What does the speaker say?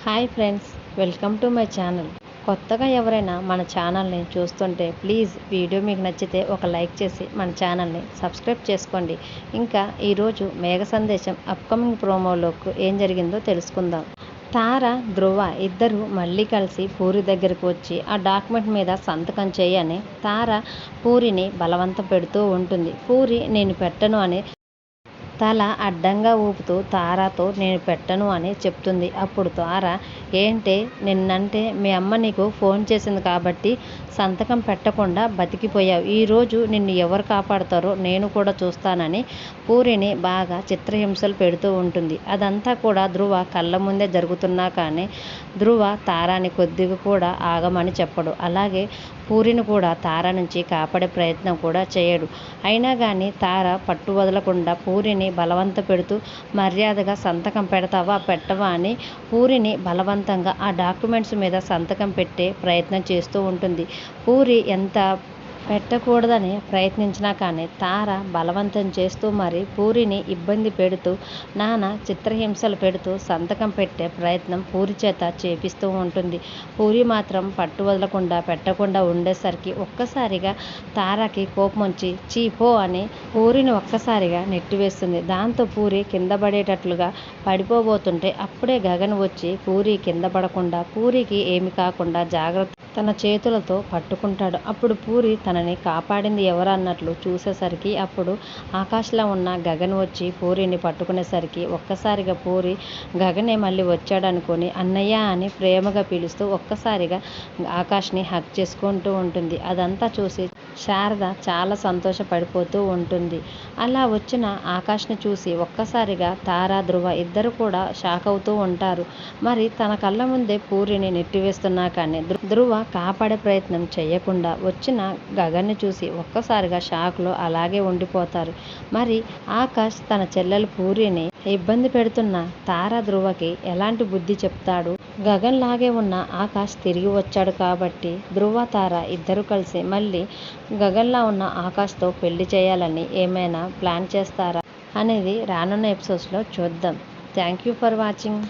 Hi friends, welcome to my channel. కొత్తగా ఎవరైనా మన ఛానల్ని చూస్తుంటే ప్లీజ్ వీడియో మీకు నచ్చితే ఒక లైక్ చేసి మన ఛానల్ని సబ్స్క్రైబ్ చేసుకోండి. ఇంకా ఈరోజు మేఘ సందేశం అప్కమింగ్ ప్రోమోలోకి ఏం జరిగిందో తెలుసుకుందాం. తార, ధ్రువ ఇద్దరు మళ్ళీ కలిసి పూరి దగ్గరకు వచ్చి ఆ డాక్యుమెంట్ మీద సంతకం చేయని తార పూరిని బలవంతం పెడుతూ ఉంటుంది. పూరి నేను పెట్టను అని తల అడ్డంగా ఊపుతూ తారతో నేను పెట్టను అని చెప్తుంది. అప్పుడు తార, ఏంటే నిన్నంటే మీ అమ్మ నీకు ఫోన్ చేసింది కాబట్టి సంతకం పెట్టకుండా బతికిపోయావు. ఈరోజు నిన్ను ఎవరు కాపాడుతారో నేను కూడా చూస్తానని పూరిని బాగా చిత్రహింసలు పెడుతూ ఉంటుంది. అదంతా కూడా ధ్రువ కళ్ళ ముందే జరుగుతున్నా కానీ ధ్రువ తారాని కొద్దిగా కూడా ఆగమని చెప్పడు. అలాగే పూరిని కూడా తార నుంచి కాపాడే ప్రయత్నం కూడా చేయడు. అయినా కానీ తార పట్టు వదలకుండా పూరిని బలవంత పెడుతూ మర్యాదగా సంతకం పెడతావా పెట్టవా అని పూరిని బలవంతంగా ఆ డాక్యుమెంట్స్ మీద సంతకం పెట్టే ప్రయత్నం చేస్తూ ఉంటుంది. పూరి ఎంత పెట్టకూడదని ప్రయత్నించినా కానీ తార బలవంతం చేస్తూ మరి పూరిని ఇబ్బంది పెడుతూ నానా చిత్రహింసలు పెడుతూ సంతకం పెట్టే ప్రయత్నం పూరి చేత చేపిస్తూ ఉంటుంది. పూరి మాత్రం పట్టు వదలకుండా పెట్టకుండా ఉండేసరికి ఒక్కసారిగా తారకి కోపం వచ్చి చీపో అని పూరిని ఒక్కసారిగా నెట్టివేస్తుంది. దాంతో పూరి కింద పడేటట్లుగా పడిపోబోతుంటే అప్పుడే గగన్ వచ్చి పూరి కింద పడకుండా పూరికి ఏమి కాకుండా జాగ్రత్త తన చేతులతో పట్టుకుంటాడు. అప్పుడు పూరి తనని కాపాడింది ఎవరన్నట్లు చూసేసరికి అప్పుడు ఆకాశ్లో ఉన్న గగన్ వచ్చి పూరిని పట్టుకునేసరికి ఒక్కసారిగా పూరి గగనే మళ్ళీ వచ్చాడనుకొని అన్నయ్య అని ప్రేమగా పిలుస్తూ ఒక్కసారిగా ఆకాష్ని హక్ చేసుకుంటూ ఉంటుంది. అదంతా చూసి శారద చాలా సంతోషపడిపోతూ ఉంటుంది. అలా వచ్చిన ఆకాష్ని చూసి ఒక్కసారిగా తార, ధ్రువ ఇద్దరు కూడా షాక్ అవుతూ ఉంటారు. మరి తన కళ్ళ ముందే పూరిని నెట్టివేస్తున్నా కానీ ధ్రువ కాపాడే ప్రయత్నం చేయకుండా వచ్చిన గగన్ని చూసి ఒక్కసారిగా షాక్లో అలాగే ఉండిపోతారు. మరి ఆకాష్ తన చెల్లెలు పూరిని ఇబ్బంది పెడుతున్న తార, ధ్రువకి ఎలాంటి బుద్ధి చెప్తాడు? గగన్ లాగే ఉన్న ఆకాష్ తిరిగి వచ్చాడు కాబట్టి ధ్రువ, తార ఇద్దరు కలిసి మళ్ళీ గగన్లా ఉన్న ఆకాష్తో పెళ్లి చేయాలని ఏమైనా ప్లాన్ చేస్తారా అనేది రానున్న ఎపిసోడ్స్లో చూద్దాం. Thank you for watching.